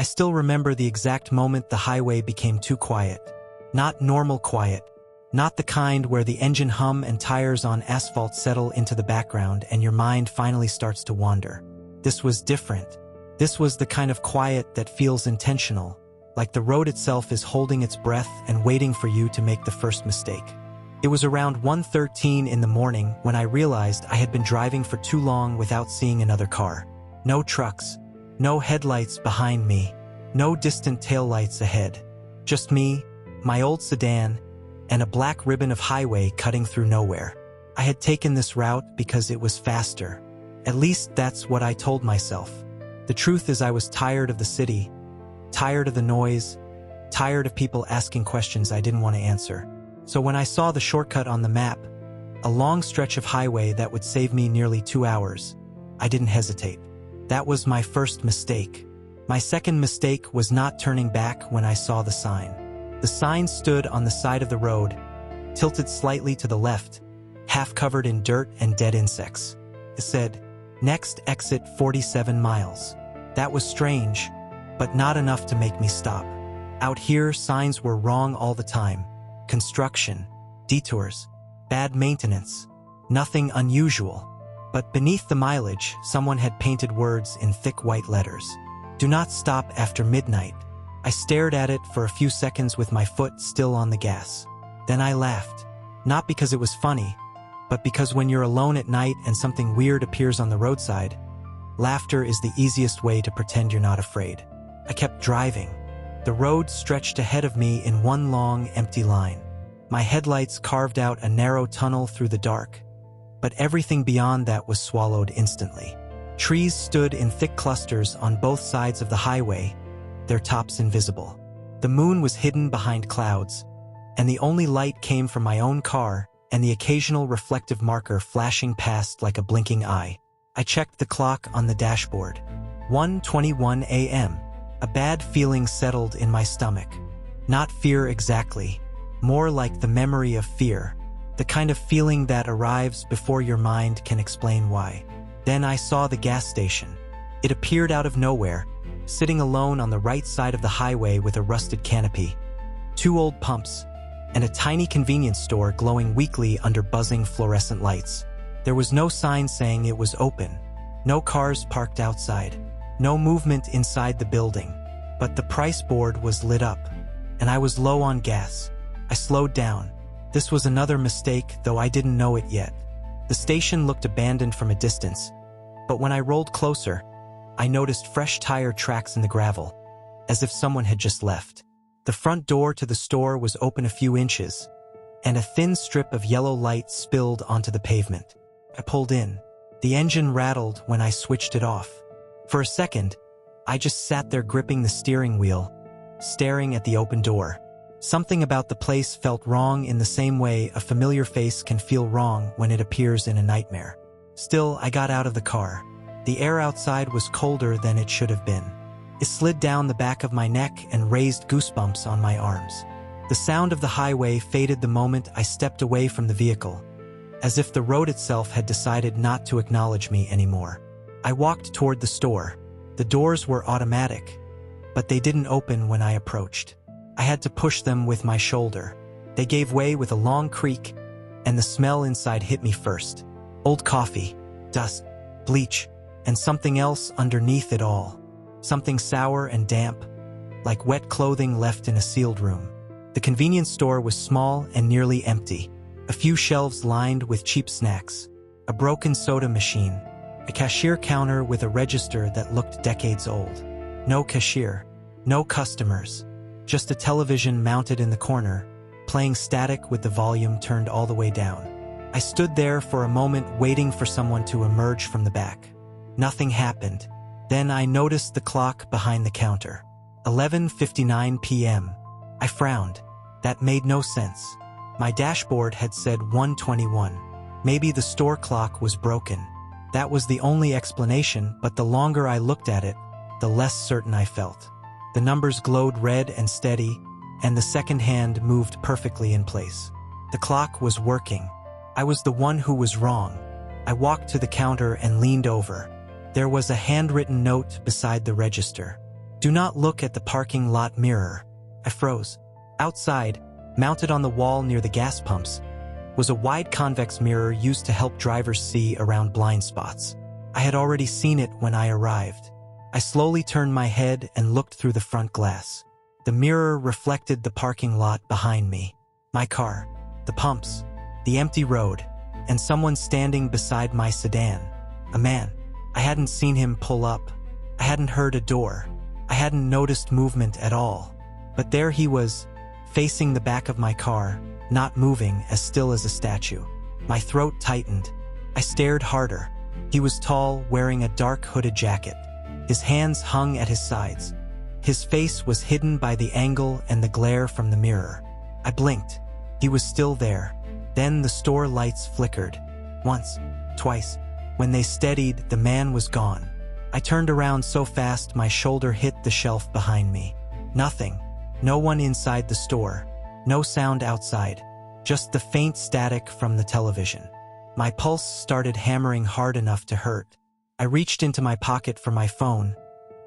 I still remember the exact moment the highway became too quiet. Not normal quiet. Not the kind where the engine hum and tires on asphalt settle into the background and your mind finally starts to wander. This was different. This was the kind of quiet that feels intentional, like the road itself is holding its breath and waiting for you to make the first mistake. It was around 1:13 in the morning when I realized I had been driving for too long without seeing another car. No trucks, no headlights behind me, no distant taillights ahead. Just me, my old sedan, and a black ribbon of highway cutting through nowhere. I had taken this route because it was faster. At least that's what I told myself. The truth is I was tired of the city, tired of the noise, tired of people asking questions I didn't want to answer. So when I saw the shortcut on the map, a long stretch of highway that would save me nearly 2 hours, I didn't hesitate. That was my first mistake. My second mistake was not turning back when I saw the sign. The sign stood on the side of the road, tilted slightly to the left, half covered in dirt and dead insects. It said, "Next exit 47 miles." That was strange, but not enough to make me stop. Out here, signs were wrong all the time. Construction, detours, bad maintenance, nothing unusual. But beneath the mileage, someone had painted words in thick white letters. "Do not stop after midnight." I stared at it for a few seconds with my foot still on the gas. Then I laughed. Not because it was funny, but because when you're alone at night and something weird appears on the roadside, laughter is the easiest way to pretend you're not afraid. I kept driving. The road stretched ahead of me in one long, empty line. My headlights carved out a narrow tunnel through the dark, but everything beyond that was swallowed instantly. Trees stood in thick clusters on both sides of the highway, their tops invisible. The moon was hidden behind clouds, and the only light came from my own car and the occasional reflective marker flashing past like a blinking eye. I checked the clock on the dashboard. 1:21 a.m. A bad feeling settled in my stomach. Not fear exactly, more like the memory of fear, the kind of feeling that arrives before your mind can explain why. Then I saw the gas station. It appeared out of nowhere, sitting alone on the right side of the highway with a rusted canopy, 2 old pumps, and a tiny convenience store glowing weakly under buzzing fluorescent lights. There was no sign saying it was open, no cars parked outside, no movement inside the building, but the price board was lit up, and I was low on gas. I slowed down. This was another mistake, though I didn't know it yet. The station looked abandoned from a distance, but when I rolled closer, I noticed fresh tire tracks in the gravel, as if someone had just left. The front door to the store was open a few inches, and a thin strip of yellow light spilled onto the pavement. I pulled in. The engine rattled when I switched it off. For a second, I just sat there gripping the steering wheel, staring at the open door. Something about the place felt wrong in the same way a familiar face can feel wrong when it appears in a nightmare. Still, I got out of the car. The air outside was colder than it should have been. It slid down the back of my neck and raised goosebumps on my arms. The sound of the highway faded the moment I stepped away from the vehicle, as if the road itself had decided not to acknowledge me anymore. I walked toward the store. The doors were automatic, but they didn't open when I approached. I had to push them with my shoulder. They gave way with a long creak, and the smell inside hit me first. Old coffee, dust, bleach, and something else underneath it all. Something sour and damp, like wet clothing left in a sealed room. The convenience store was small and nearly empty. A few shelves lined with cheap snacks, a broken soda machine, a cashier counter with a register that looked decades old. No cashier, no customers, just a television mounted in the corner, playing static with the volume turned all the way down. I stood there for a moment waiting for someone to emerge from the back. Nothing happened. Then I noticed the clock behind the counter. 11:59 p.m. I frowned. That made no sense. My dashboard had said 1:21. Maybe the store clock was broken. That was the only explanation, but the longer I looked at it, the less certain I felt. The numbers glowed red and steady, and the second hand moved perfectly in place. The clock was working. I was the one who was wrong. I walked to the counter and leaned over. There was a handwritten note beside the register. "Do not look at the parking lot mirror." I froze. Outside, mounted on the wall near the gas pumps, was a wide convex mirror used to help drivers see around blind spots. I had already seen it when I arrived. I slowly turned my head and looked through the front glass. The mirror reflected the parking lot behind me, my car, the pumps, the empty road, and someone standing beside my sedan. A man. I hadn't seen him pull up. I hadn't heard a door. I hadn't noticed movement at all. But there he was, facing the back of my car, not moving, as still as a statue. My throat tightened. I stared harder. He was tall, wearing a dark hooded jacket. His hands hung at his sides. His face was hidden by the angle and the glare from the mirror. I blinked. He was still there. Then the store lights flickered. Once, twice. When they steadied, the man was gone. I turned around so fast my shoulder hit the shelf behind me. Nothing. No one inside the store. No sound outside. Just the faint static from the television. My pulse started hammering hard enough to hurt. I reached into my pocket for my phone,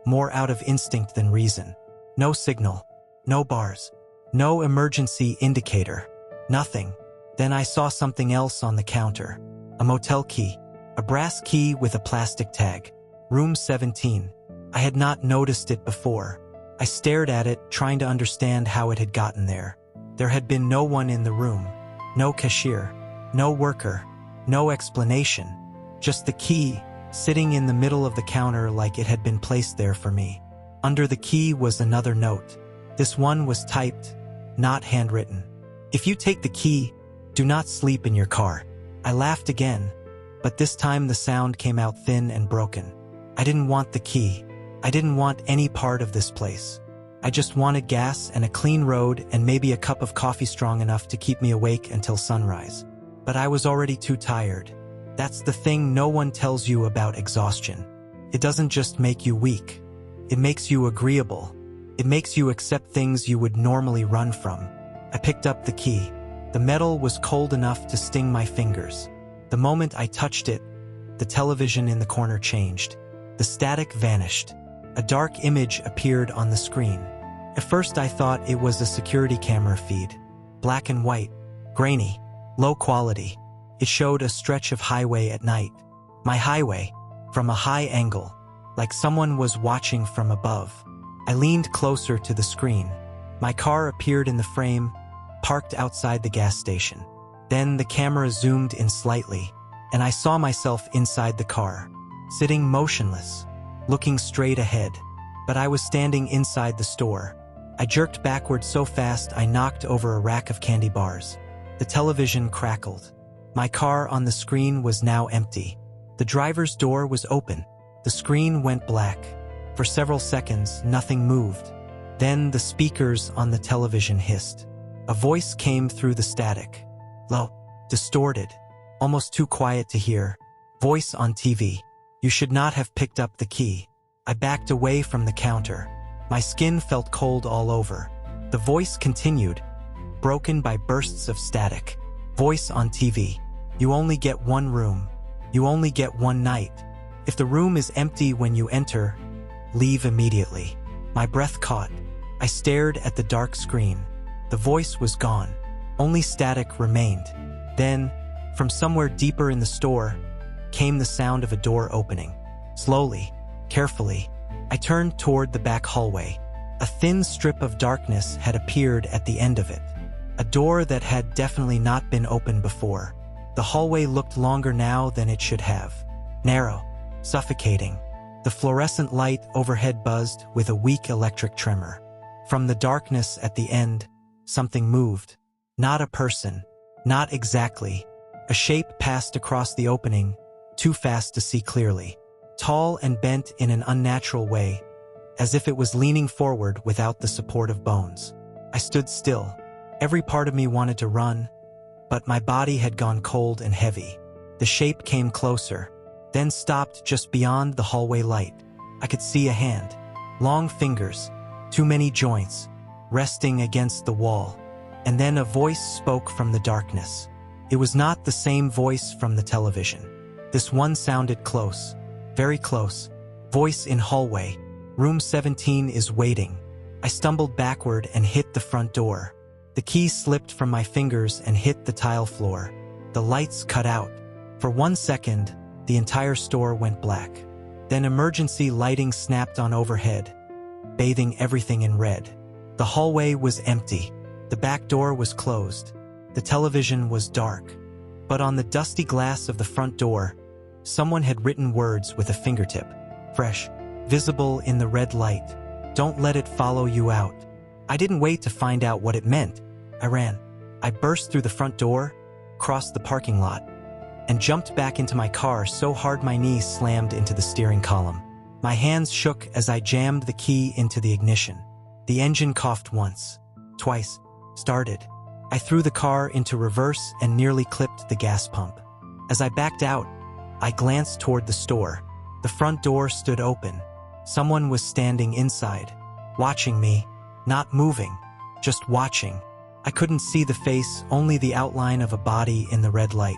more out of instinct than reason. No signal. No bars. No emergency indicator. Nothing. Then I saw something else on the counter. A motel key. A brass key with a plastic tag. Room 17. I had not noticed it before. I stared at it, trying to understand how it had gotten there. There had been no one in the room. No cashier. No worker. No explanation. Just the key, sitting in the middle of the counter like it had been placed there for me. Under the key was another note. This one was typed, not handwritten. "If you take the key, do not sleep in your car." I laughed again, but this time the sound came out thin and broken. I didn't want the key. I didn't want any part of this place. I just wanted gas and a clean road and maybe a cup of coffee strong enough to keep me awake until sunrise. But I was already too tired. That's the thing no one tells you about exhaustion. It doesn't just make you weak. It makes you agreeable. It makes you accept things you would normally run from. I picked up the key. The metal was cold enough to sting my fingers. The moment I touched it, the television in the corner changed. The static vanished. A dark image appeared on the screen. At first I thought it was a security camera feed. Black and white, grainy, low quality. It showed a stretch of highway at night. My highway, from a high angle, like someone was watching from above. I leaned closer to the screen. My car appeared in the frame, parked outside the gas station. Then the camera zoomed in slightly, and I saw myself inside the car, sitting motionless, looking straight ahead. But I was standing inside the store. I jerked backward so fast I knocked over a rack of candy bars. The television crackled. My car on the screen was now empty. The driver's door was open. The screen went black. For several seconds, nothing moved. Then the speakers on the television hissed. A voice came through the static. Low, distorted, almost too quiet to hear. Voice on TV. "You should not have picked up the key." I backed away from the counter. My skin felt cold all over. The voice continued, broken by bursts of static. Voice on TV. "You only get one room. You only get one night. If the room is empty when you enter, leave immediately." My breath caught. I stared at the dark screen. The voice was gone. Only static remained. Then, from somewhere deeper in the store, came the sound of a door opening. Slowly, carefully, I turned toward the back hallway. A thin strip of darkness had appeared at the end of it. A door that had definitely not been opened before. The hallway looked longer now than it should have. Narrow, suffocating. The fluorescent light overhead buzzed with a weak electric tremor. From the darkness at the end, something moved. Not a person. Not exactly. A shape passed across the opening, too fast to see clearly. Tall and bent in an unnatural way, as if it was leaning forward without the support of bones. I stood still. Every part of me wanted to run, but my body had gone cold and heavy. The shape came closer, then stopped just beyond the hallway light. I could see a hand. Long fingers, too many joints, resting against the wall. And then a voice spoke from the darkness. It was not the same voice from the television. This one sounded close, very close. Voice in hallway. Room 17 is waiting. I stumbled backward and hit the front door. The key slipped from my fingers and hit the tile floor. The lights cut out. For 1 second, the entire store went black. Then emergency lighting snapped on overhead, bathing everything in red. The hallway was empty. The back door was closed. The television was dark. But on the dusty glass of the front door, someone had written words with a fingertip. Fresh, visible in the red light. Don't let it follow you out. I didn't wait to find out what it meant. I ran. I burst through the front door, crossed the parking lot, and jumped back into my car so hard my knees slammed into the steering column. My hands shook as I jammed the key into the ignition. The engine coughed once, twice, started. I threw the car into reverse and nearly clipped the gas pump. As I backed out, I glanced toward the store. The front door stood open. Someone was standing inside, watching me, not moving, just watching. I couldn't see the face, only the outline of a body in the red light.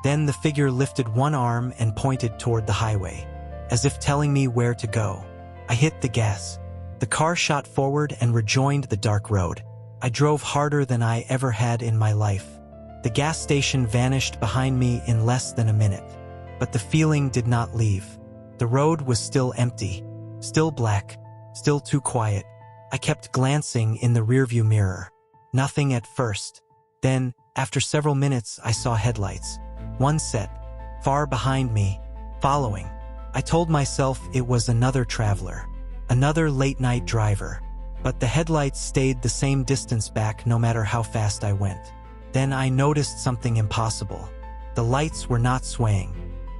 Then the figure lifted one arm and pointed toward the highway, as if telling me where to go. I hit the gas. The car shot forward and rejoined the dark road. I drove harder than I ever had in my life. The gas station vanished behind me in less than a minute. But the feeling did not leave. The road was still empty, still black, still too quiet. I kept glancing in the rearview mirror. Nothing at first. Then, after several minutes, I saw headlights. One set, far behind me, following. I told myself it was another traveler, another late-night driver. But the headlights stayed the same distance back no matter how fast I went. Then I noticed something impossible. The lights were not swaying,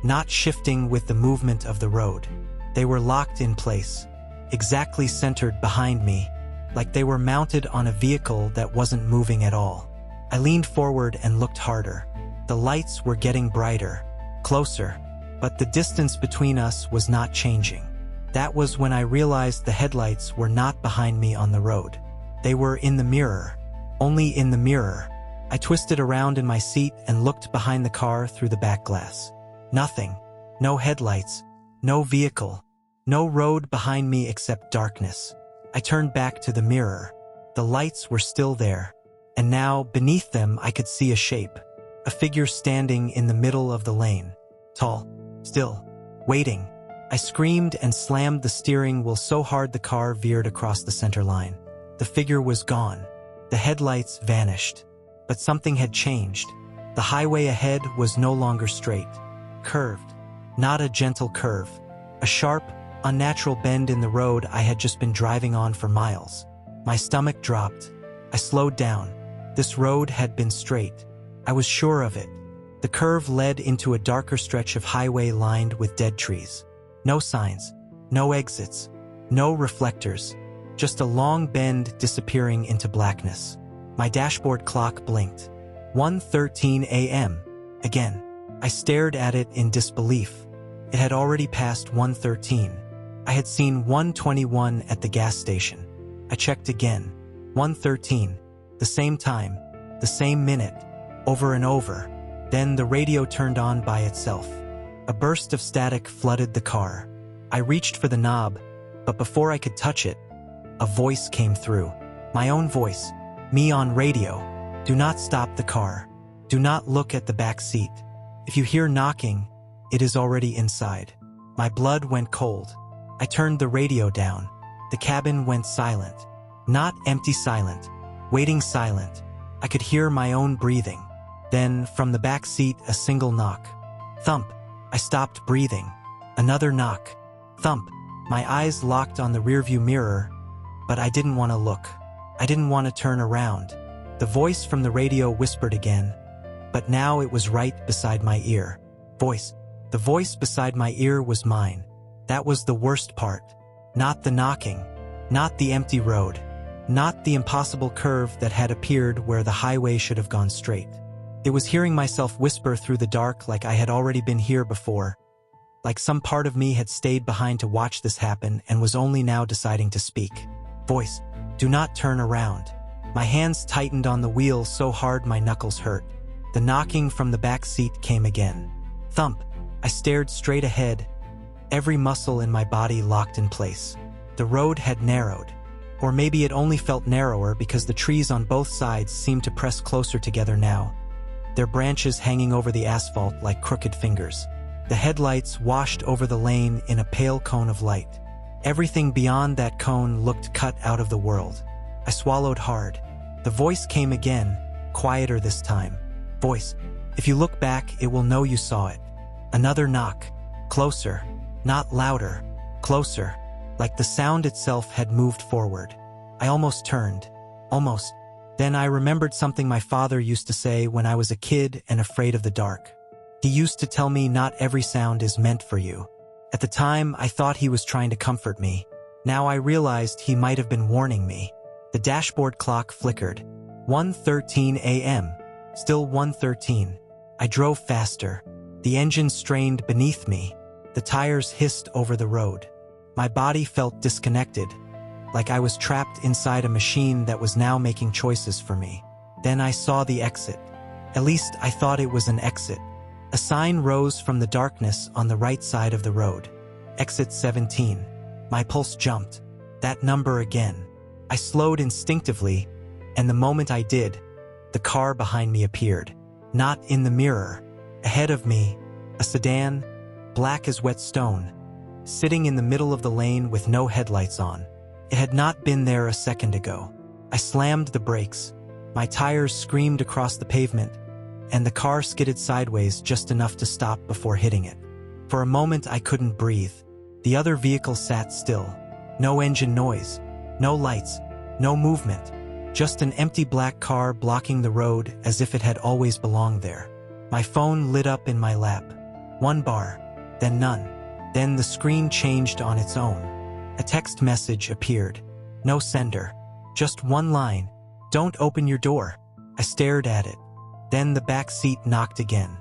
not shifting with the movement of the road. They were locked in place, exactly centered behind me, like they were mounted on a vehicle that wasn't moving at all. I leaned forward and looked harder. The lights were getting brighter, closer, but the distance between us was not changing. That was when I realized the headlights were not behind me on the road. They were in the mirror, only in the mirror. I twisted around in my seat and looked behind the car through the back glass. Nothing. No headlights. No vehicle. No road behind me except darkness. I turned back to the mirror. The lights were still there. And now, beneath them, I could see a shape. A figure standing in the middle of the lane. Tall. Still. Waiting. I screamed and slammed the steering wheel so hard the car veered across the center line. The figure was gone. The headlights vanished. But something had changed. The highway ahead was no longer straight. Curved. Not a gentle curve. A sharp, unnatural bend in the road I had just been driving on for miles. My stomach dropped. I slowed down. This road had been straight. I was sure of it. The curve led into a darker stretch of highway lined with dead trees. No signs. No exits. No reflectors. Just a long bend disappearing into blackness. My dashboard clock blinked. 1:13 a.m. Again. I stared at it in disbelief. It had already passed 1:13. I had seen 1:21 at the gas station. I checked again. 1:13. The same time. The same minute. Over and over. Then the radio turned on by itself. A burst of static flooded the car. I reached for the knob, but before I could touch it, a voice came through. My own voice. Me on radio. Do not stop the car. Do not look at the back seat. If you hear knocking, it is already inside. My blood went cold. I turned the radio down. The cabin went silent. Not empty silent. Waiting silent. I could hear my own breathing. Then, from the back seat, a single knock. Thump. I stopped breathing. Another knock. Thump. My eyes locked on the rearview mirror, but I didn't want to look. I didn't want to turn around. The voice from the radio whispered again, but now it was right beside my ear. Voice. The voice beside my ear was mine. That was the worst part. Not the knocking. Not the empty road. Not the impossible curve that had appeared where the highway should have gone straight. It was hearing myself whisper through the dark like I had already been here before, like some part of me had stayed behind to watch this happen and was only now deciding to speak. Voice. Do not turn around. My hands tightened on the wheel so hard my knuckles hurt. The knocking from the back seat came again. Thump. I stared straight ahead, every muscle in my body locked in place. The road had narrowed. Or maybe it only felt narrower because the trees on both sides seemed to press closer together now, their branches hanging over the asphalt like crooked fingers. The headlights washed over the lane in a pale cone of light. Everything beyond that cone looked cut out of the world. I swallowed hard. The voice came again, quieter this time. Voice, if you look back, it will know you saw it. Another knock. Closer. Not louder. Closer. Like the sound itself had moved forward. I almost turned. Almost. Then I remembered something my father used to say when I was a kid and afraid of the dark. He used to tell me not every sound is meant for you. At the time, I thought he was trying to comfort me. Now I realized he might have been warning me. The dashboard clock flickered. 1:13 a.m. Still 1:13. I drove faster. The engine strained beneath me. The tires hissed over the road. My body felt disconnected, like I was trapped inside a machine that was now making choices for me. Then I saw the exit. At least I thought it was an exit. A sign rose from the darkness on the right side of the road. Exit 17. My pulse jumped. That number again. I slowed instinctively, and the moment I did, the car behind me appeared. Not in the mirror. Ahead of me, a sedan, black as wet stone, sitting in the middle of the lane with no headlights on. It had not been there a second ago. I slammed the brakes. My tires screamed across the pavement, and the car skidded sideways just enough to stop before hitting it. For a moment I couldn't breathe. The other vehicle sat still. No engine noise, no lights, no movement. Just an empty black car blocking the road as if it had always belonged there. My phone lit up in my lap. One bar, then none. Then the screen changed on its own. A text message appeared. No sender. Just one line. Don't open your door. I stared at it. Then the back seat knocked again.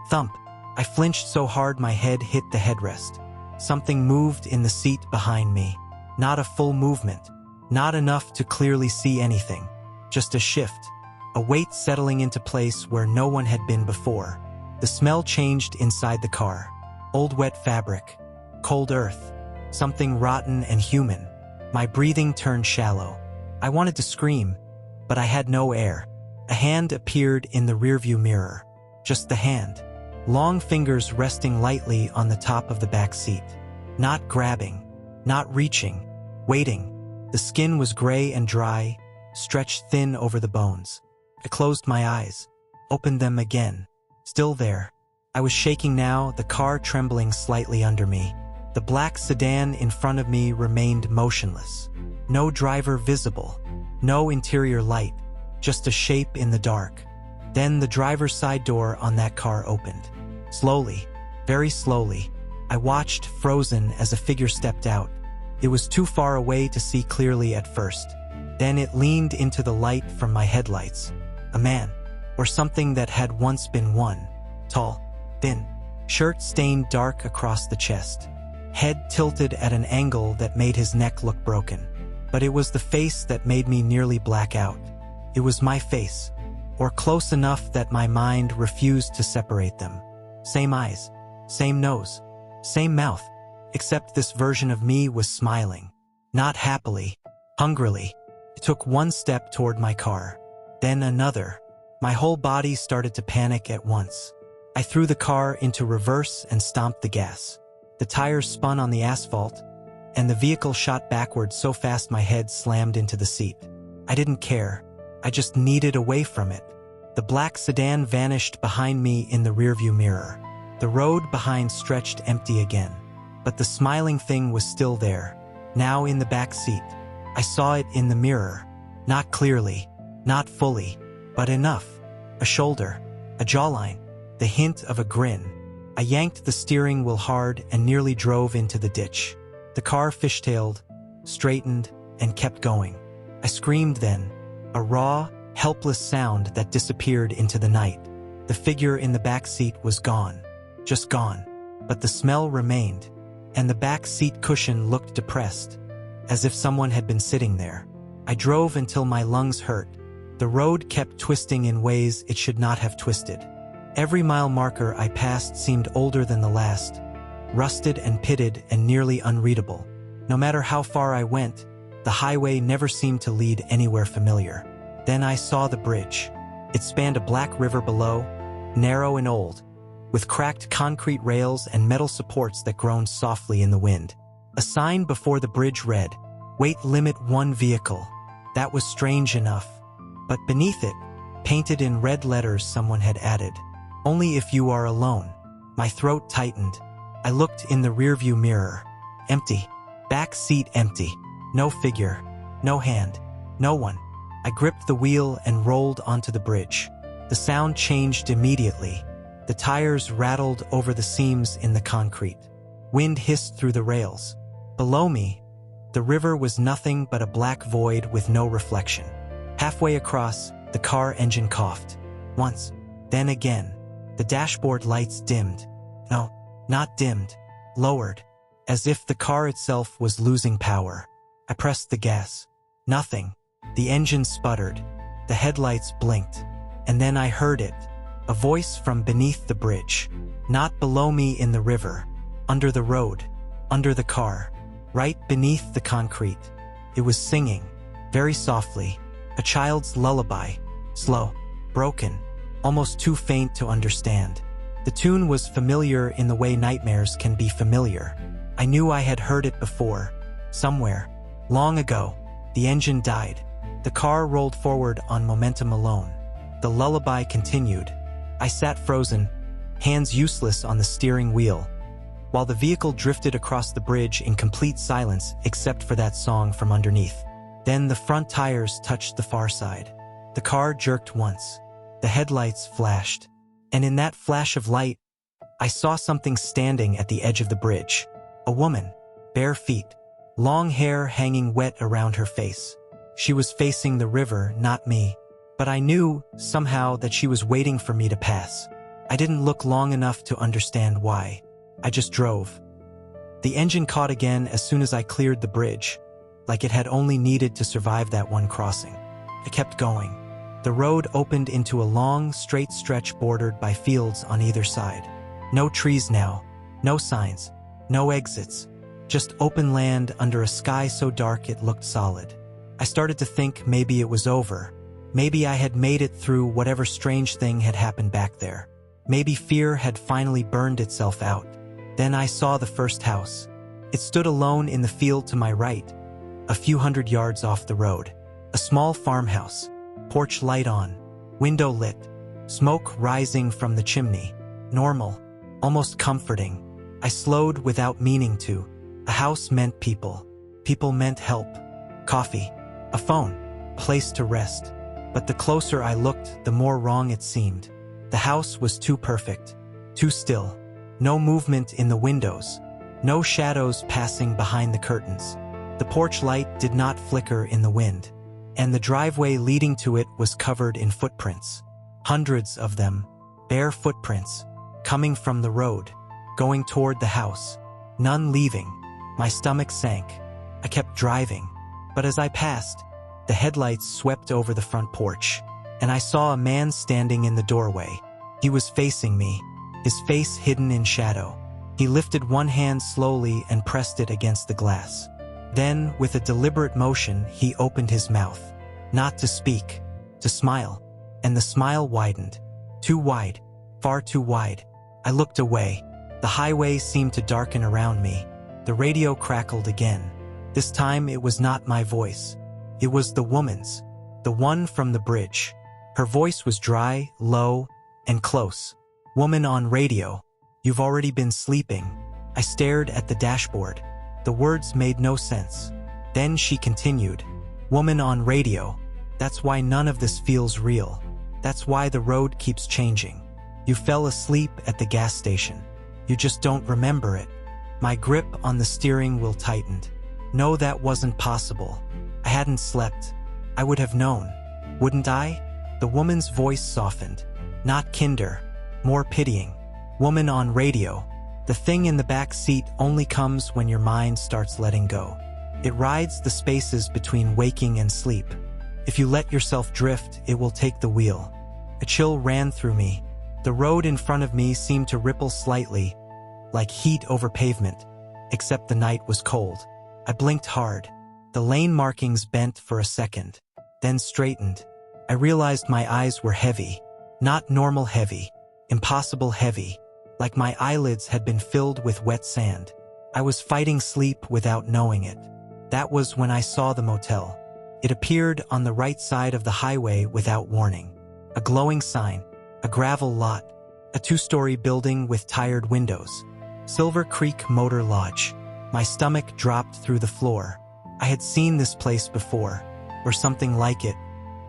Thump. I flinched so hard my head hit the headrest. Something moved in the seat behind me. Not a full movement. Not enough to clearly see anything. Just a shift. A weight settling into place where no one had been before. The smell changed inside the car. Old wet fabric. Cold earth. Something rotten and human. My breathing turned shallow. I wanted to scream, but I had no air. A hand appeared in the rearview mirror. Just the hand. Long fingers resting lightly on the top of the back seat. Not grabbing. Not reaching. Waiting. The skin was gray and dry, stretched thin over the bones. I closed my eyes. Opened them again. Still there. I was shaking now, the car trembling slightly under me. The black sedan in front of me remained motionless. No driver visible. No interior light. Just a shape in the dark. Then the driver's side door on that car opened. Slowly, very slowly, I watched, frozen, as a figure stepped out. It was too far away to see clearly at first. Then it leaned into the light from my headlights. A man, or something that had once been one. Tall, thin, shirt stained dark across the chest. Head tilted at an angle that made his neck look broken. But it was the face that made me nearly black out. It was my face, or close enough that my mind refused to separate them. Same eyes, same nose, same mouth, except this version of me was smiling. Not happily, hungrily. I took one step toward my car, then another. My whole body started to panic at once. I threw the car into reverse and stomped the gas. The tires spun on the asphalt, and the vehicle shot backwards so fast my head slammed into the seat. I didn't care. I just needed away from it. The black sedan vanished behind me in the rearview mirror. The road behind stretched empty again. But the smiling thing was still there, now in the back seat. I saw it in the mirror. Not clearly, not fully, but enough. A shoulder, a jawline, the hint of a grin. I yanked the steering wheel hard and nearly drove into the ditch. The car fishtailed, straightened, and kept going. I screamed then, a raw, helpless sound that disappeared into the night. The figure in the back seat was gone. Just gone. But the smell remained, and the back seat cushion looked depressed, as if someone had been sitting there. I drove until my lungs hurt. The road kept twisting in ways it should not have twisted. Every mile marker I passed seemed older than the last, rusted and pitted and nearly unreadable. No matter how far I went, the highway never seemed to lead anywhere familiar. Then I saw the bridge. It spanned a black river below, narrow and old, with cracked concrete rails and metal supports that groaned softly in the wind. A sign before the bridge read, "Weight limit 1 vehicle." That was strange enough. But beneath it, painted in red letters, someone had added, "Only if you are alone." My throat tightened. I looked in the rearview mirror. Empty. Back seat empty. No figure. No hand. No one. I gripped the wheel and rolled onto the bridge. The sound changed immediately. The tires rattled over the seams in the concrete. Wind hissed through the rails. Below me, the river was nothing but a black void with no reflection. Halfway across, the car engine coughed. Once, then again. The dashboard lights dimmed. No, not dimmed. Lowered. As if the car itself was losing power. I pressed the gas. Nothing. The engine sputtered. The headlights blinked. And then I heard it. A voice from beneath the bridge. Not below me in the river. Under the road. Under the car. Right beneath the concrete. It was singing. Very softly. A child's lullaby. Slow. Broken. Almost too faint to understand. The tune was familiar in the way nightmares can be familiar. I knew I had heard it before. Somewhere. Long ago. The engine died. The car rolled forward on momentum alone. The lullaby continued. I sat frozen, hands useless on the steering wheel, while the vehicle drifted across the bridge in complete silence except for that song from underneath. Then the front tires touched the far side. The car jerked once. The headlights flashed. And in that flash of light, I saw something standing at the edge of the bridge. A woman, bare feet, long hair hanging wet around her face. She was facing the river, not me. But I knew, somehow, that she was waiting for me to pass. I didn't look long enough to understand why. I just drove. The engine caught again as soon as I cleared the bridge, like it had only needed to survive that one crossing. I kept going. The road opened into a long, straight stretch bordered by fields on either side. No trees now. No signs. No exits. Just open land under a sky so dark it looked solid. I started to think maybe it was over. Maybe I had made it through whatever strange thing had happened back there. Maybe fear had finally burned itself out. Then I saw the first house. It stood alone in the field to my right, a few hundred yards off the road. A small farmhouse, porch light on, window lit, smoke rising from the chimney. Normal, almost comforting. I slowed without meaning to. A house meant people. People meant help. Coffee. A phone. Place to rest. But the closer I looked, the more wrong it seemed. The house was too perfect, too still. No movement in the windows, no shadows passing behind the curtains. The porch light did not flicker in the wind, and the driveway leading to it was covered in footprints. Hundreds of them, bare footprints, coming from the road, going toward the house. None leaving. My stomach sank. I kept driving, but as I passed, the headlights swept over the front porch, and I saw a man standing in the doorway. He was facing me, his face hidden in shadow. He lifted one hand slowly and pressed it against the glass. Then, with a deliberate motion, he opened his mouth. Not to speak, to smile. And the smile widened. Too wide, far too wide. I looked away. The highway seemed to darken around me. The radio crackled again. This time it was not my voice. It was the woman's, the one from the bridge. Her voice was dry, low, and close. "Woman on radio, you've already been sleeping." I stared at the dashboard. The words made no sense. Then she continued, "Woman on radio, that's why none of this feels real. That's why the road keeps changing. You fell asleep at the gas station. You just don't remember it." My grip on the steering wheel tightened. No, that wasn't possible. I hadn't slept. I would have known. Wouldn't I? The woman's voice softened. Not kinder. More pitying. "Woman on radio. The thing in the back seat only comes when your mind starts letting go. It rides the spaces between waking and sleep. If you let yourself drift, it will take the wheel." A chill ran through me. The road in front of me seemed to ripple slightly, like heat over pavement, except the night was cold. I blinked hard. The lane markings bent for a second, then straightened. I realized my eyes were heavy. Not normal heavy. Impossible heavy. Like my eyelids had been filled with wet sand. I was fighting sleep without knowing it. That was when I saw the motel. It appeared on the right side of the highway without warning. A glowing sign. A gravel lot. A 2-story building with tired windows. Silver Creek Motor Lodge. My stomach dropped through the floor. I had seen this place before, or something like it.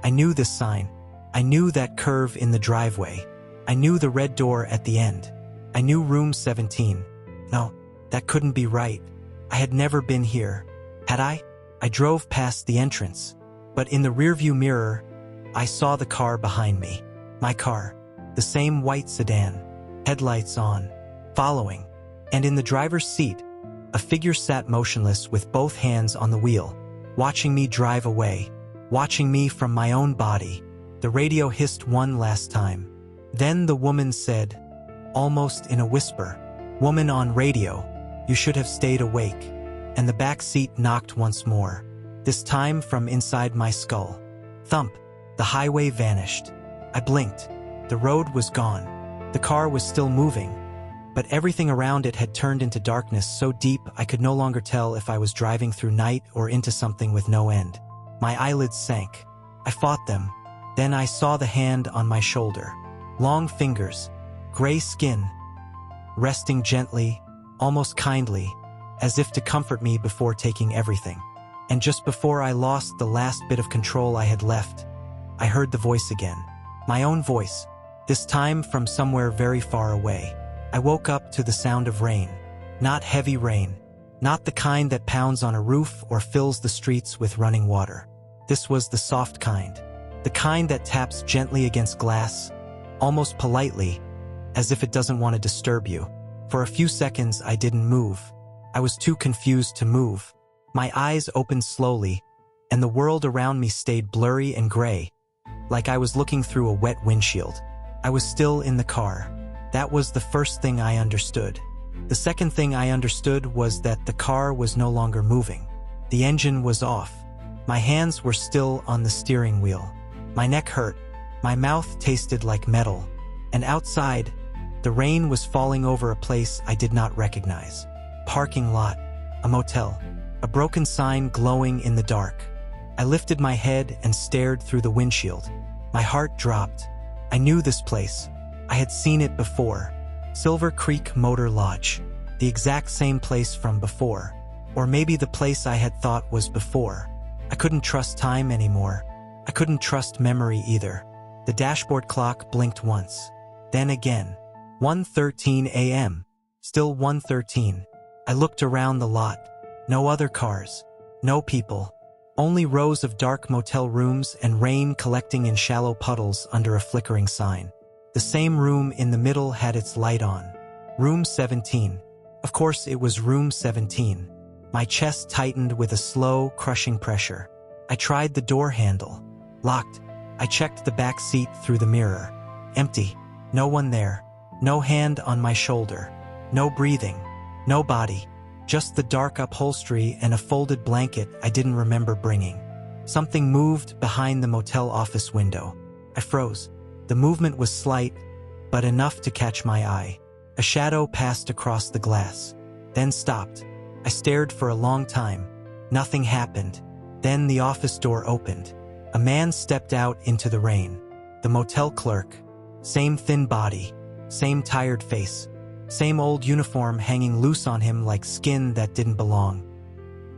I knew this sign. I knew that curve in the driveway. I knew the red door at the end. I knew room 17. No, that couldn't be right. I had never been here. Had I? I drove past the entrance. But in the rearview mirror, I saw the car behind me. My car. The same white sedan. Headlights on. Following. And in the driver's seat, a figure sat motionless with both hands on the wheel, watching me drive away, watching me from my own body. The radio hissed one last time. Then the woman said, almost in a whisper, "Woman on radio, you should have stayed awake." And the back seat knocked once more, this time from inside my skull. Thump. The highway vanished. I blinked. The road was gone. The car was still moving, but everything around it had turned into darkness so deep I could no longer tell if I was driving through night or into something with no end. My eyelids sank. I fought them. Then I saw the hand on my shoulder. Long fingers, gray skin, resting gently, almost kindly, as if to comfort me before taking everything. And just before I lost the last bit of control I had left, I heard the voice again. My own voice, this time from somewhere very far away. I woke up to the sound of rain. Not heavy rain. Not the kind that pounds on a roof or fills the streets with running water. This was the soft kind. The kind that taps gently against glass, almost politely, as if it doesn't want to disturb you. For a few seconds I didn't move. I was too confused to move. My eyes opened slowly, and the world around me stayed blurry and gray, like I was looking through a wet windshield. I was still in the car. That was the first thing I understood. The second thing I understood was that the car was no longer moving. The engine was off. My hands were still on the steering wheel. My neck hurt. My mouth tasted like metal. And outside, the rain was falling over a place I did not recognize. Parking lot. A motel. A broken sign glowing in the dark. I lifted my head and stared through the windshield. My heart dropped. I knew this place. I had seen it before. Silver Creek Motor Lodge. The exact same place from before. Or maybe the place I had thought was before. I couldn't trust time anymore. I couldn't trust memory either. The dashboard clock blinked once. Then again. 1:13 a.m. Still 1:13. I looked around the lot. No other cars. No people. Only rows of dark motel rooms and rain collecting in shallow puddles under a flickering sign. The same room in the middle had its light on. Room 17. Of course it was room 17. My chest tightened with a slow, crushing pressure. I tried the door handle. Locked. I checked the back seat through the mirror. Empty. No one there. No hand on my shoulder. No breathing. No body. Just the dark upholstery and a folded blanket I didn't remember bringing. Something moved behind the motel office window. I froze. The movement was slight, but enough to catch my eye. A shadow passed across the glass, then stopped. I stared for a long time. Nothing happened. Then the office door opened. A man stepped out into the rain. The motel clerk. Same thin body. Same tired face. Same old uniform hanging loose on him like skin that didn't belong.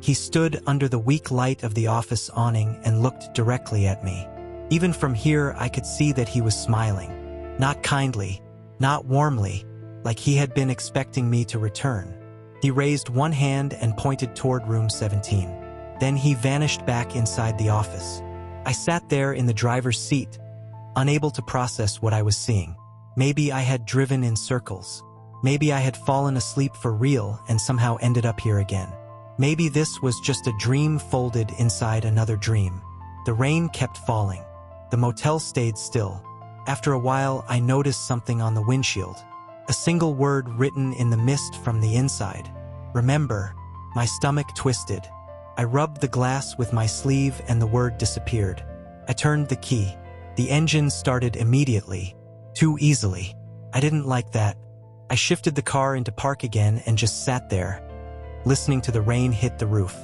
He stood under the weak light of the office awning and looked directly at me. Even from here, I could see that he was smiling. Not kindly, not warmly, like he had been expecting me to return. He raised one hand and pointed toward room 17. Then he vanished back inside the office. I sat there in the driver's seat, unable to process what I was seeing. Maybe I had driven in circles. Maybe I had fallen asleep for real and somehow ended up here again. Maybe this was just a dream folded inside another dream. The rain kept falling. The motel stayed still. After a while, I noticed something on the windshield. A single word written in the mist from the inside. Remember, My stomach twisted. I rubbed the glass with my sleeve and the word disappeared. I turned the key. The engine started immediately. Too easily. I didn't like that. I shifted the car into park again and just sat there, listening to the rain hit the roof.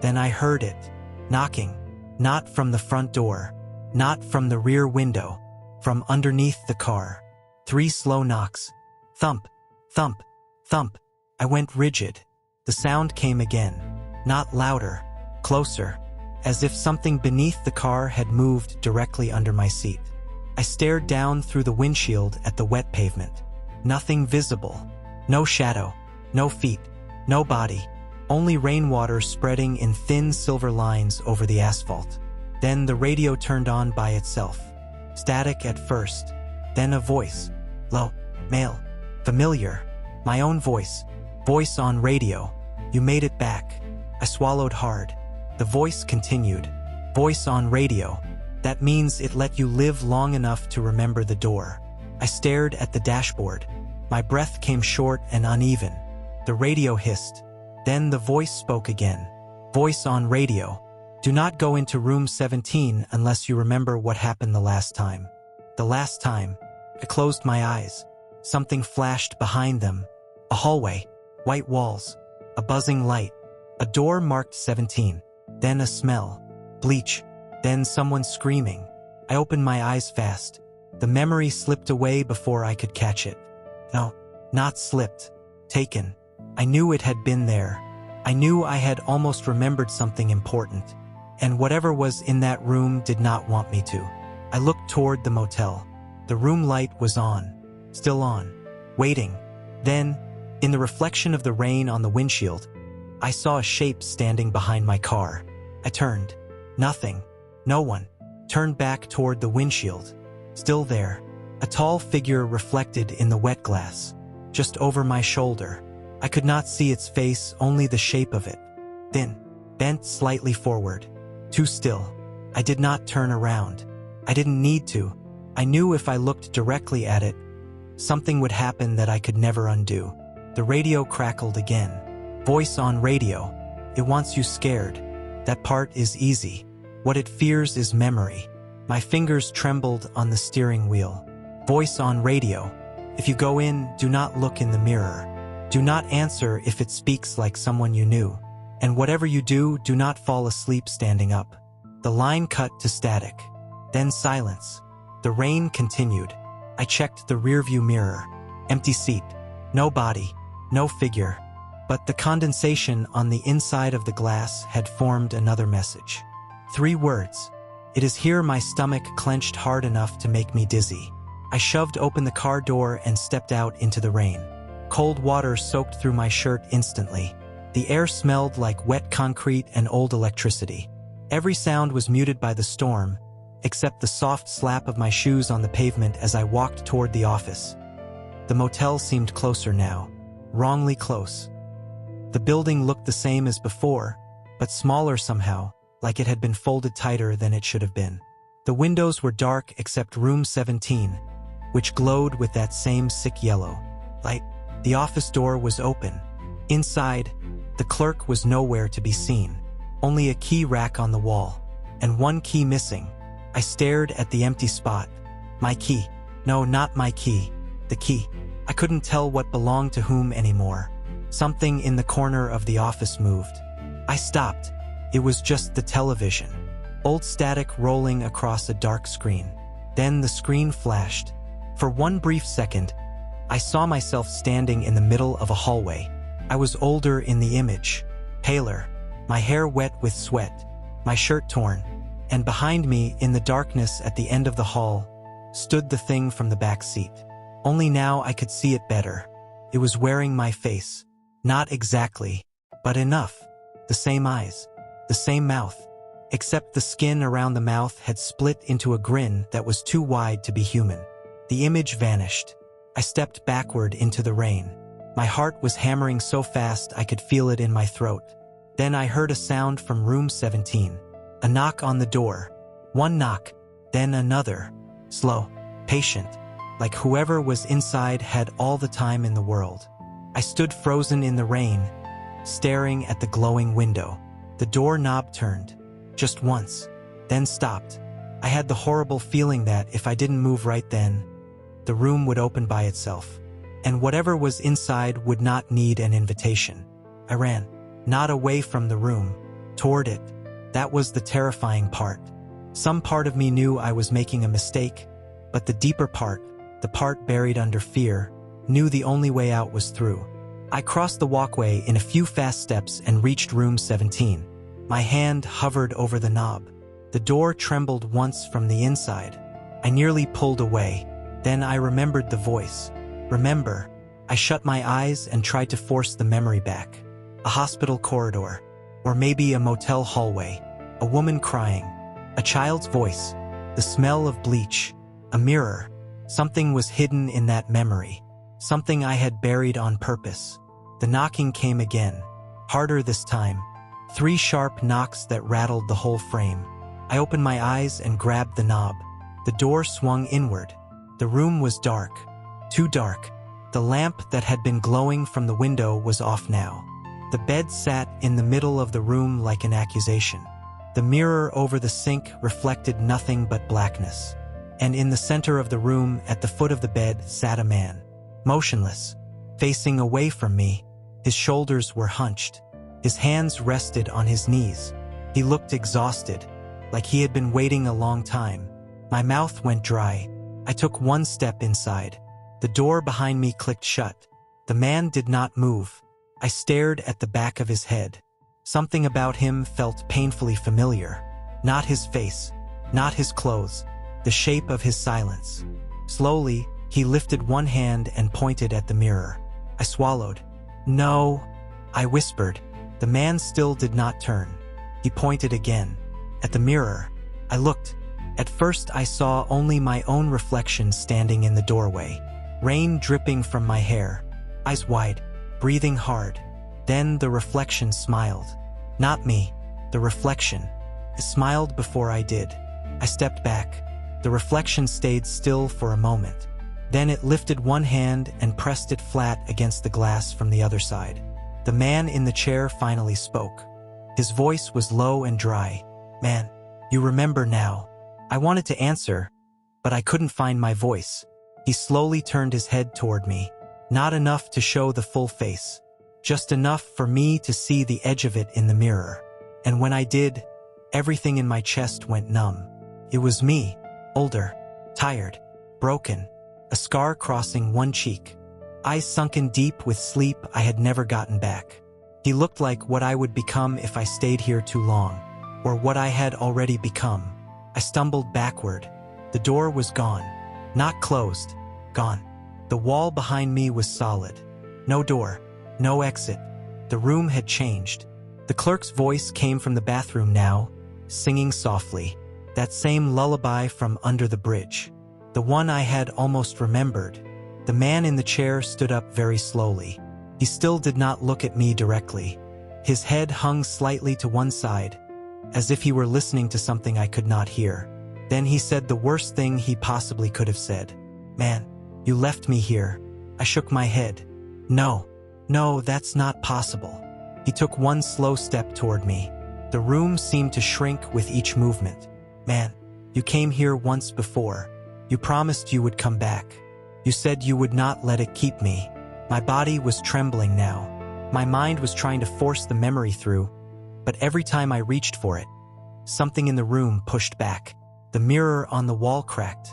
Then I heard it. Knocking. Not from the front door. Not from the rear window. From underneath the car. 3 slow knocks. Thump. Thump. Thump. I went rigid. The sound came again. Not louder. Closer. As if something beneath the car had moved directly under my seat. I stared down through the windshield at the wet pavement. Nothing visible. No shadow. No feet. No body. Only rainwater spreading in thin silver lines over the asphalt. Then the radio turned on by itself. Static at first. Then a voice. Low. Male. Familiar. My own voice. Voice on radio. You made it back. I swallowed hard. The voice continued. Voice on radio. That means it let you live long enough to remember the door. I stared at the dashboard. My breath came short and uneven. The radio hissed. Then the voice spoke again. Voice on radio. Do not go into room 17 unless you remember what happened the last time. The last time. I closed my eyes. Something flashed behind them. A hallway. White walls. A buzzing light. A door marked 17. Then a smell. Bleach. Then someone screaming. I opened my eyes fast. The memory slipped away before I could catch it. No, not slipped. Taken. I knew it had been there. I knew I had almost remembered something important. And whatever was in that room did not want me to. I looked toward the motel. The room light was on. Still on. Waiting. Then, in the reflection of the rain on the windshield, I saw a shape standing behind my car. I turned. Nothing. No one. Turned back toward the windshield. Still there. A tall figure reflected in the wet glass. Just over my shoulder. I could not see its face, only the shape of it. Thin. Bent slightly forward. Too still. I did not turn around. I didn't need to. I knew if I looked directly at it, something would happen that I could never undo. The radio crackled again. Voice on radio. It wants you scared. That part is easy. What it fears is memory. My fingers trembled on the steering wheel. Voice on radio. If you go in, do not look in the mirror. Do not answer if it speaks like someone you knew. And whatever you do, do not fall asleep standing up. The line cut to static. Then silence. The rain continued. I checked the rearview mirror. Empty seat. No body. No figure. But the condensation on the inside of the glass had formed another message. 3 words. It is here. My stomach clenched hard enough to make me dizzy. I shoved open the car door and stepped out into the rain. Cold water soaked through my shirt instantly. The air smelled like wet concrete and old electricity. Every sound was muted by the storm, except the soft slap of my shoes on the pavement as I walked toward the office. The motel seemed closer now. Wrongly close. The building looked the same as before, but smaller somehow, like it had been folded tighter than it should have been. The windows were dark except room 17, which glowed with that same sick yellow light. The office door was open. Inside, the clerk was nowhere to be seen. Only a key rack on the wall, and 1 key missing. I stared at the empty spot. My key. No, not my key. The key. I couldn't tell what belonged to whom anymore. Something in the corner of the office moved. I stopped. It was just the television. Old static rolling across a dark screen. Then the screen flashed. For 1 brief second, I saw myself standing in the middle of a hallway. I was older in the image, paler, my hair wet with sweat, my shirt torn, and behind me, in the darkness at the end of the hall, stood the thing from the back seat. Only now I could see it better. It was wearing my face. Not exactly, but enough. The same eyes. The same mouth, except the skin around the mouth had split into a grin that was too wide to be human. The image vanished. I stepped backward into the rain. My heart was hammering so fast I could feel it in my throat. Then I heard a sound from room 17. A knock on the door. 1 knock, then another. Slow, patient, like whoever was inside had all the time in the world. I stood frozen in the rain, staring at the glowing window. The door knob turned, just once, then stopped. I had the horrible feeling that if I didn't move right then, the room would open by itself, and whatever was inside would not need an invitation. I ran, not away from the room, toward it. That was the terrifying part. Some part of me knew I was making a mistake, but the deeper part, the part buried under fear, knew the only way out was through. I crossed the walkway in a few fast steps and reached room 17. My hand hovered over the knob. The door trembled once from the inside. I nearly pulled away. Then I remembered the voice. Remember. I shut my eyes and tried to force the memory back. A hospital corridor. Or maybe a motel hallway. A woman crying. A child's voice. The smell of bleach. A mirror. Something was hidden in that memory. Something I had buried on purpose. The knocking came again. Harder this time. 3 sharp knocks that rattled the whole frame. I opened my eyes and grabbed the knob. The door swung inward. The room was dark. Too dark. The lamp that had been glowing from the window was off now. The bed sat in the middle of the room like an accusation. The mirror over the sink reflected nothing but blackness. And in the center of the room, at the foot of the bed, sat a man. Motionless. Facing away from me. His shoulders were hunched. His hands rested on his knees. He looked exhausted, like he had been waiting a long time. My mouth went dry. I took one step inside. The door behind me clicked shut. The man did not move. I stared at the back of his head. Something about him felt painfully familiar. Not his face, not his clothes, the shape of his silence. Slowly, he lifted one hand and pointed at the mirror. I swallowed. No, I whispered. The man still did not turn. He pointed again. At the mirror. I looked. At first I saw only my own reflection standing in the doorway. Rain dripping from my hair. Eyes wide, breathing hard. Then the reflection smiled. Not me. The reflection. It smiled before I did. I stepped back. The reflection stayed still for a moment. Then it lifted one hand and pressed it flat against the glass from the other side. The man in the chair finally spoke. His voice was low and dry. Man, you remember now. I wanted to answer, but I couldn't find my voice. He slowly turned his head toward me. Not enough to show the full face. Just enough for me to see the edge of it in the mirror. And when I did, everything in my chest went numb. It was me, older, tired, broken. A scar crossing one cheek. Eyes sunken deep with sleep I had never gotten back. He looked like what I would become if I stayed here too long, or what I had already become. I stumbled backward. The door was gone. Not closed. Gone. The wall behind me was solid. No door. No exit. The room had changed. The clerk's voice came from the bathroom now, singing softly. That same lullaby from under the bridge. The one I had almost remembered. The man in the chair stood up very slowly. He still did not look at me directly. His head hung slightly to one side, as if he were listening to something I could not hear. Then he said the worst thing he possibly could have said. Man, you left me here. I shook my head. No, that's not possible. He took one slow step toward me. The room seemed to shrink with each movement. Man, you came here once before. You promised you would come back. You said you would not let it keep me. My body was trembling now. My mind was trying to force the memory through, but every time I reached for it, something in the room pushed back. The mirror on the wall cracked.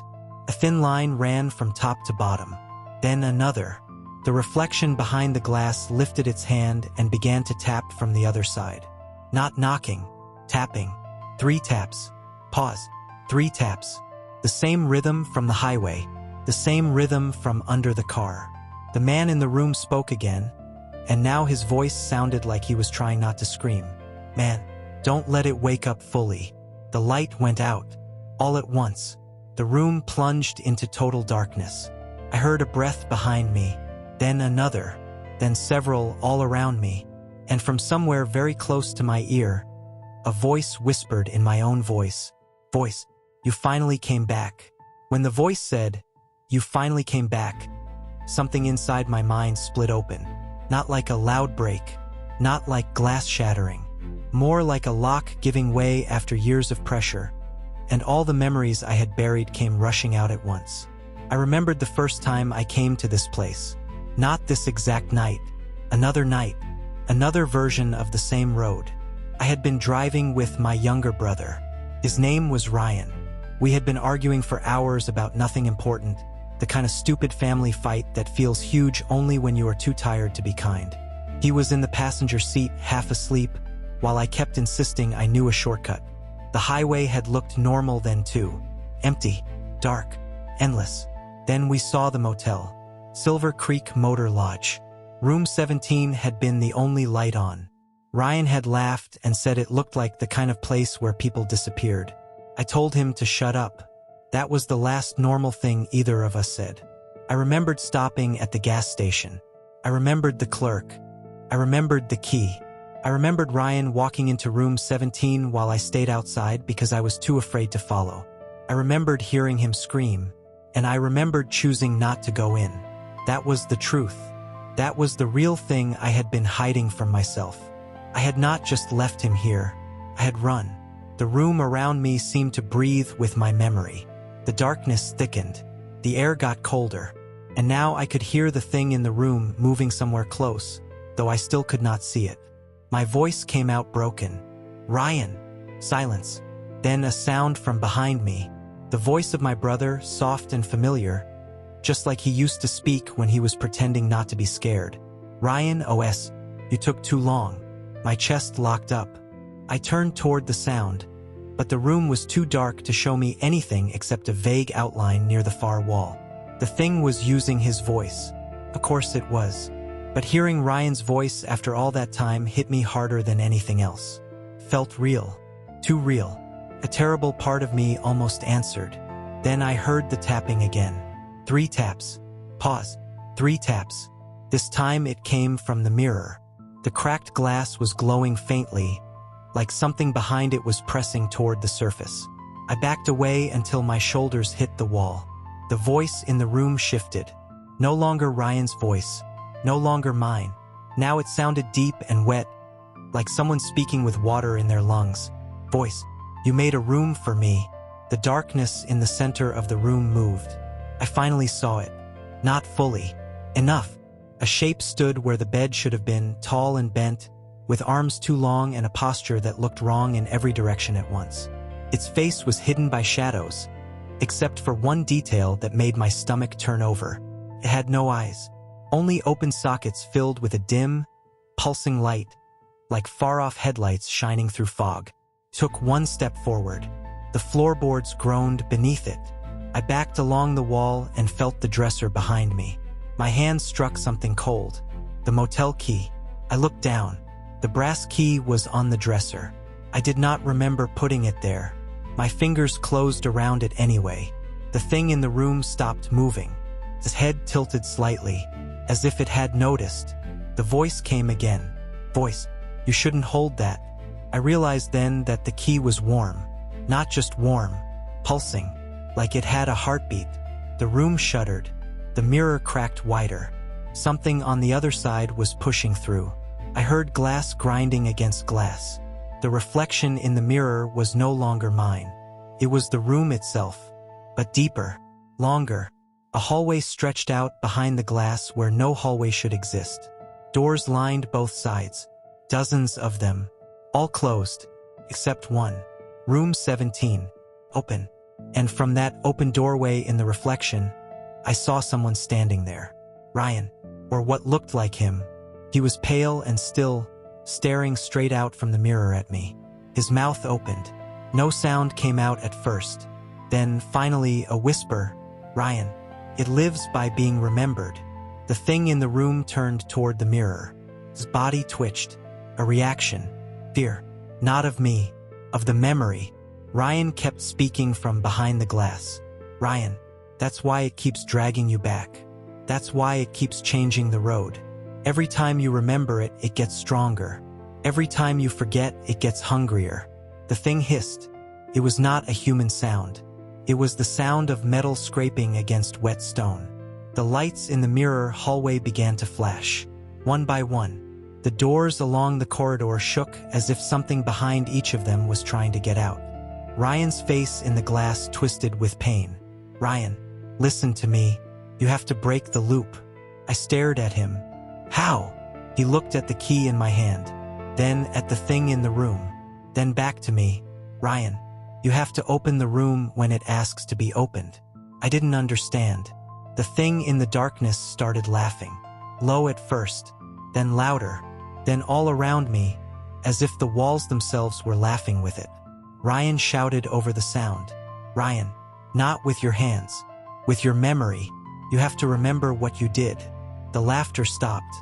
A thin line ran from top to bottom. Then another. The reflection behind the glass lifted its hand and began to tap from the other side. Not knocking, tapping. 3 taps. Pause. 3 taps. The same rhythm from the highway, the same rhythm from under the car. The man in the room spoke again, and now his voice sounded like he was trying not to scream. Man, don't let it wake up fully. The light went out. All at once, the room plunged into total darkness. I heard a breath behind me, then another, then several all around me, and from somewhere very close to my ear, a voice whispered in my own voice. Voice. You finally came back. When the voice said, you finally came back, something inside my mind split open. Not like a loud break, Not like glass shattering. More like a lock giving way after years of pressure. And all the memories I had buried came rushing out at once. I remembered the first time I came to this place. Not this exact night. Another night. Another version of the same road. I had been driving with my younger brother. His name was Ryan. We had been arguing for hours about nothing important, the kind of stupid family fight that feels huge only when you are too tired to be kind. He was in the passenger seat, half asleep, while I kept insisting I knew a shortcut. The highway had looked normal then too. Empty, dark, endless. Then we saw the motel. Silver Creek Motor Lodge. Room 17 had been the only light on. Ryan had laughed and said it looked like the kind of place where people disappeared. I told him to shut up. That was the last normal thing either of us said. I remembered stopping at the gas station. I remembered the clerk. I remembered the key. I remembered Ryan walking into room 17 while I stayed outside because I was too afraid to follow. I remembered hearing him scream, and I remembered choosing not to go in. That was the truth. That was the real thing I had been hiding from myself. I had not just left him here. I had run. The room around me seemed to breathe with my memory. The darkness thickened. The air got colder. And now I could hear the thing in the room moving somewhere close, though I still could not see it. My voice came out broken. Ryan. Silence. Then a sound from behind me. The voice of my brother, soft and familiar, just like he used to speak when he was pretending not to be scared. Ryan, OS, you took too long. My chest locked up. I turned toward the sound, but the room was too dark to show me anything except a vague outline near the far wall. The thing was using his voice. Of course it was. But hearing Ryan's voice after all that time hit me harder than anything else. Felt real. Too real. A terrible part of me almost answered. Then I heard the tapping again. 3 taps. Pause. 3 taps. This time it came from the mirror. The cracked glass was glowing faintly, like something behind it was pressing toward the surface. I backed away until my shoulders hit the wall. The voice in the room shifted. No longer Ryan's voice. No longer mine. Now it sounded deep and wet, like someone speaking with water in their lungs. Voice, you made a room for me. The darkness in the center of the room moved. I finally saw it. Not fully. Enough. A shape stood where the bed should have been, tall and bent, with arms too long and a posture that looked wrong in every direction at once. Its face was hidden by shadows, except for one detail that made my stomach turn over. It had no eyes. Only open sockets filled with a dim, pulsing light, like far-off headlights shining through fog. Took one step forward. The floorboards groaned beneath it. I backed along the wall and felt the dresser behind me. My hand struck something cold. The motel key. I looked down. The brass key was on the dresser. I did not remember putting it there. My fingers closed around it anyway. The thing in the room stopped moving. Its head tilted slightly, as if it had noticed. The voice came again. Voice, you shouldn't hold that. I realized then that the key was warm. Not just warm, pulsing, like it had a heartbeat. The room shuddered. The mirror cracked wider. Something on the other side was pushing through. I heard glass grinding against glass. The reflection in the mirror was no longer mine. It was the room itself, but deeper, longer. A hallway stretched out behind the glass where no hallway should exist. Doors lined both sides. Dozens of them. All closed, except one. Room 17. Open. And from that open doorway in the reflection, I saw someone standing there. Ryan, or what looked like him. He was pale and still, staring straight out from the mirror at me. His mouth opened. No sound came out at first. Then, finally, a whisper. Ryan. It lives by being remembered. The thing in the room turned toward the mirror. His body twitched. A reaction. Fear. Not of me. Of the memory. Ryan kept speaking from behind the glass. Ryan. That's why it keeps dragging you back. That's why it keeps changing the road. Every time you remember it, it gets stronger. Every time you forget, it gets hungrier. The thing hissed. It was not a human sound. It was the sound of metal scraping against wet stone. The lights in the mirror hallway began to flash. One by one. The doors along the corridor shook as if something behind each of them was trying to get out. Ryan's face in the glass twisted with pain. "Ryan, listen to me. You have to break the loop." I stared at him. "How?" He looked at the key in my hand, then at the thing in the room, then back to me. "Ryan, you have to open the room when it asks to be opened." I didn't understand. The thing in the darkness started laughing. Low at first, then louder, then all around me, as if the walls themselves were laughing with it. Ryan shouted over the sound. "Ryan, not with your hands. With your memory. You have to remember what you did." The laughter stopped.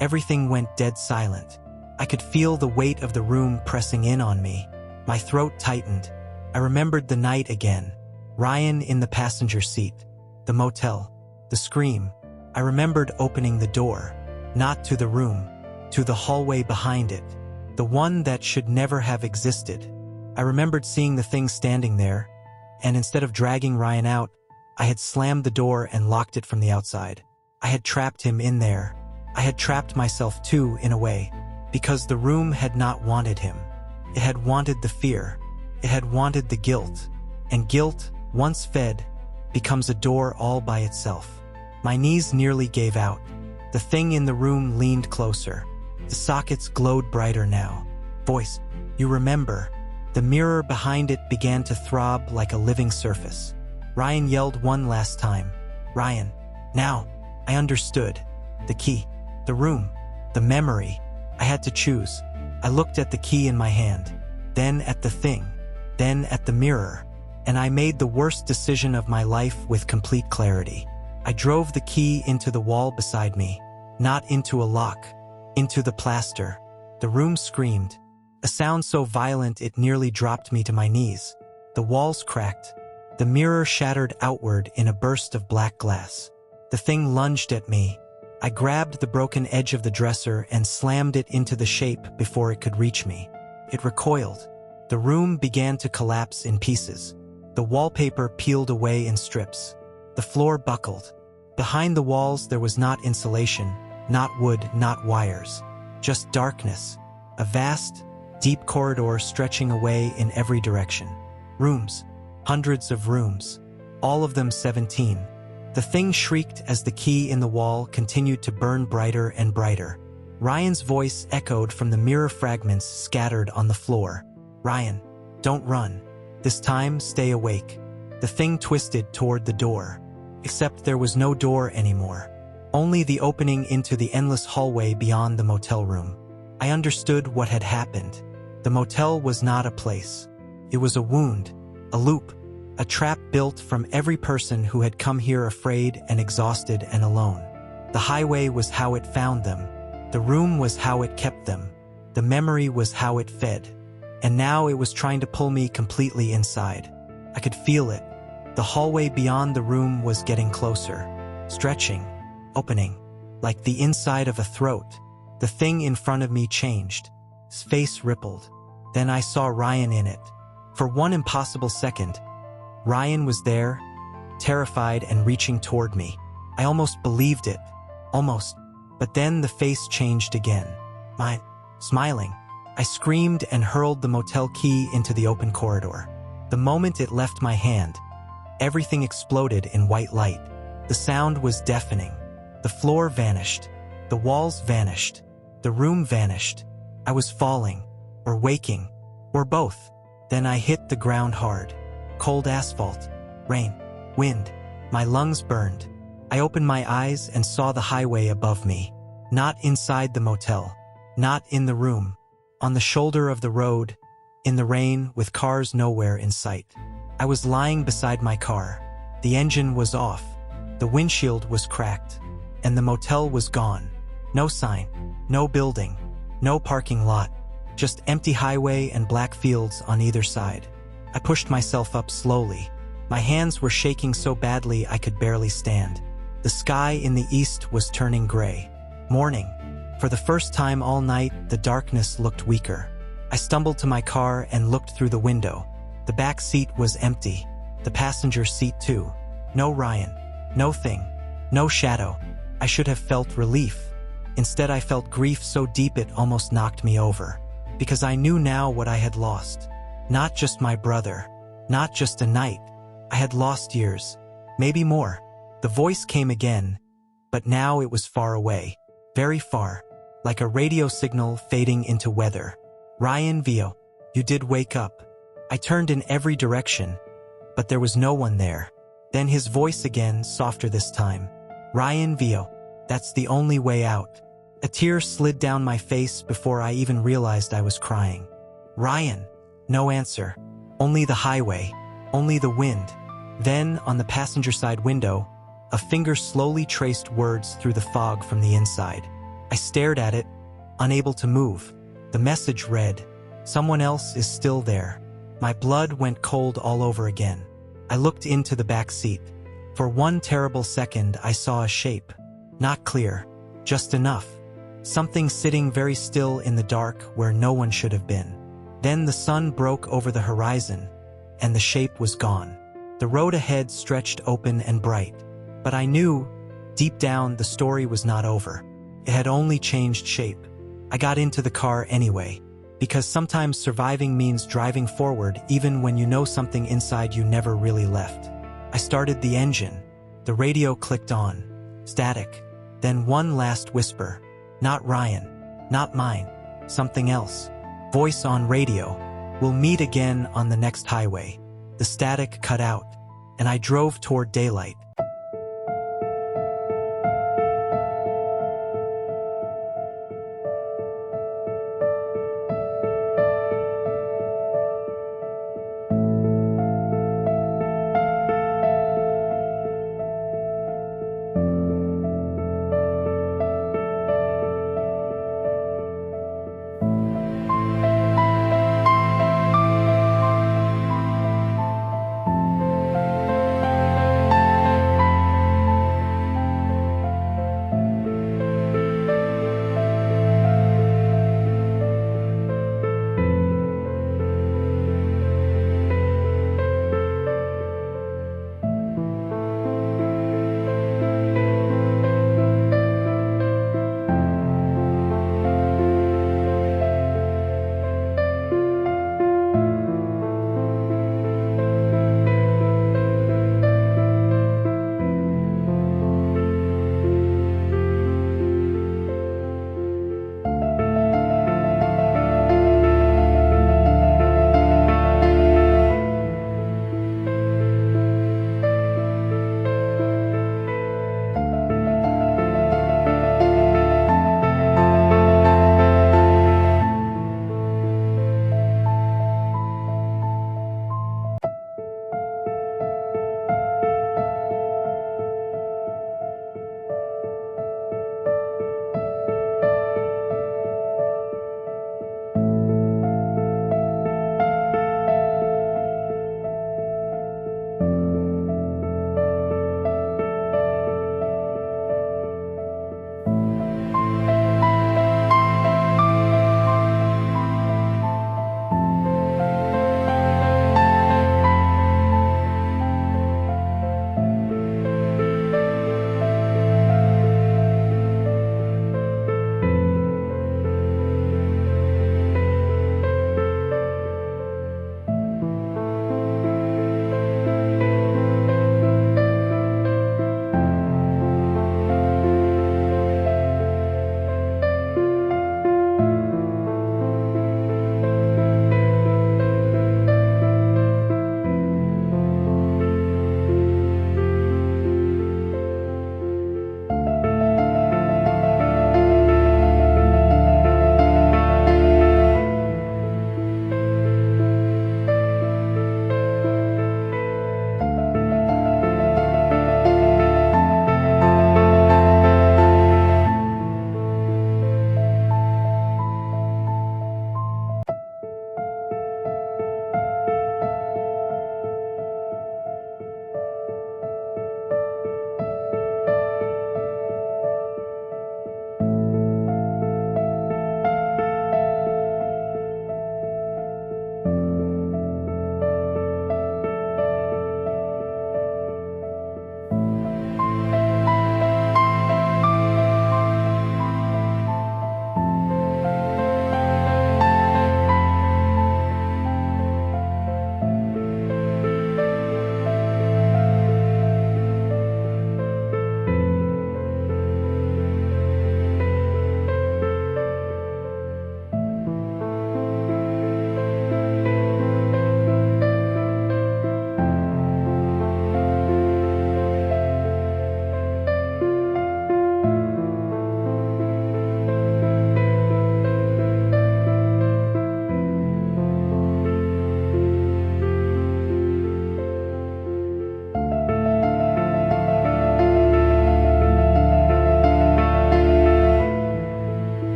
Everything went dead silent. I could feel the weight of the room pressing in on me. My throat tightened. I remembered the night again. Ryan in the passenger seat. The motel. The scream. I remembered opening the door. Not to the room. To the hallway behind it. The one that should never have existed. I remembered seeing the thing standing there, and instead of dragging Ryan out, I had slammed the door and locked it from the outside. I had trapped him in there. I had trapped myself too, in a way, because the room had not wanted him. It had wanted the fear. It had wanted the guilt. And guilt, once fed, becomes a door all by itself. My knees nearly gave out. The thing in the room leaned closer. The sockets glowed brighter now. "Voice, you remember." The mirror behind it began to throb like a living surface. Ryan yelled one last time. "Ryan, now." I understood. The key. The room. The memory. I had to choose. I looked at the key in my hand, then at the thing, then at the mirror, and I made the worst decision of my life with complete clarity. I drove the key into the wall beside me, not into a lock, into the plaster. The room screamed, a sound so violent it nearly dropped me to my knees. The walls cracked. The mirror shattered outward in a burst of black glass. The thing lunged at me. I grabbed the broken edge of the dresser and slammed it into the shape before it could reach me. It recoiled. The room began to collapse in pieces. The wallpaper peeled away in strips. The floor buckled. Behind the walls there was not insulation, not wood, not wires. Just darkness. A vast, deep corridor stretching away in every direction. Rooms. Hundreds of rooms. All of them 17. The thing shrieked as the key in the wall continued to burn brighter and brighter. Ryan's voice echoed from the mirror fragments scattered on the floor. "Ryan, don't run. This time, stay awake." The thing twisted toward the door. Except there was no door anymore. Only the opening into the endless hallway beyond the motel room. I understood what had happened. The motel was not a place. It was a wound, a loop, a trap built from every person who had come here afraid and exhausted and alone. The highway was how it found them. The room was how it kept them. The memory was how it fed. And now it was trying to pull me completely inside. I could feel it. The hallway beyond the room was getting closer, stretching, opening, like the inside of a throat. The thing in front of me changed. His face rippled. Then I saw Ryan in it. For one impossible second, Ryan was there, terrified and reaching toward me. I almost believed it. Almost. But then the face changed again. Mine. Smiling. I screamed and hurled the motel key into the open corridor. The moment it left my hand, everything exploded in white light. The sound was deafening. The floor vanished. The walls vanished. The room vanished. I was falling, or waking, or both. Then I hit the ground hard. Cold asphalt, rain, wind. My lungs burned. I opened my eyes and saw the highway above me. Not inside the motel. Not in the room. On the shoulder of the road, in the rain with cars nowhere in sight. I was lying beside my car. The engine was off. The windshield was cracked. And the motel was gone. No sign. No building. No parking lot. Just empty highway and black fields on either side. I pushed myself up slowly. My hands were shaking so badly I could barely stand. The sky in the east was turning gray. Morning. For the first time all night, the darkness looked weaker. I stumbled to my car and looked through the window. The back seat was empty. The passenger seat too. No Ryan. No thing. No shadow. I should have felt relief. Instead, I felt grief so deep it almost knocked me over. Because I knew now what I had lost. Not just my brother. Not just a night. I had lost years. Maybe more. The voice came again, but now it was far away. Very far. Like a radio signal fading into weather. Ryan Vio, you did wake up. I turned in every direction, but there was no one there. Then his voice again, softer this time. Ryan Vio, that's the only way out. A tear slid down my face before I even realized I was crying. Ryan. No answer. Only the highway. Only the wind. Then, on the passenger side window, a finger slowly traced words through the fog from the inside. I stared at it, unable to move. The message read, "Someone else is still there." My blood went cold all over again. I looked into the back seat. For one terrible second, I saw a shape. Not clear, just enough. Something sitting very still in the dark where no one should have been. Then the sun broke over the horizon, and the shape was gone. The road ahead stretched open and bright. But I knew, deep down, the story was not over. It had only changed shape. I got into the car anyway, because sometimes surviving means driving forward even when you know something inside you never really left. I started the engine. The radio clicked on. Static. Then one last whisper. Not Ryan. Not mine. Something else. Voice on radio. We'll meet again on the next highway. The static cut out, and I drove toward daylight.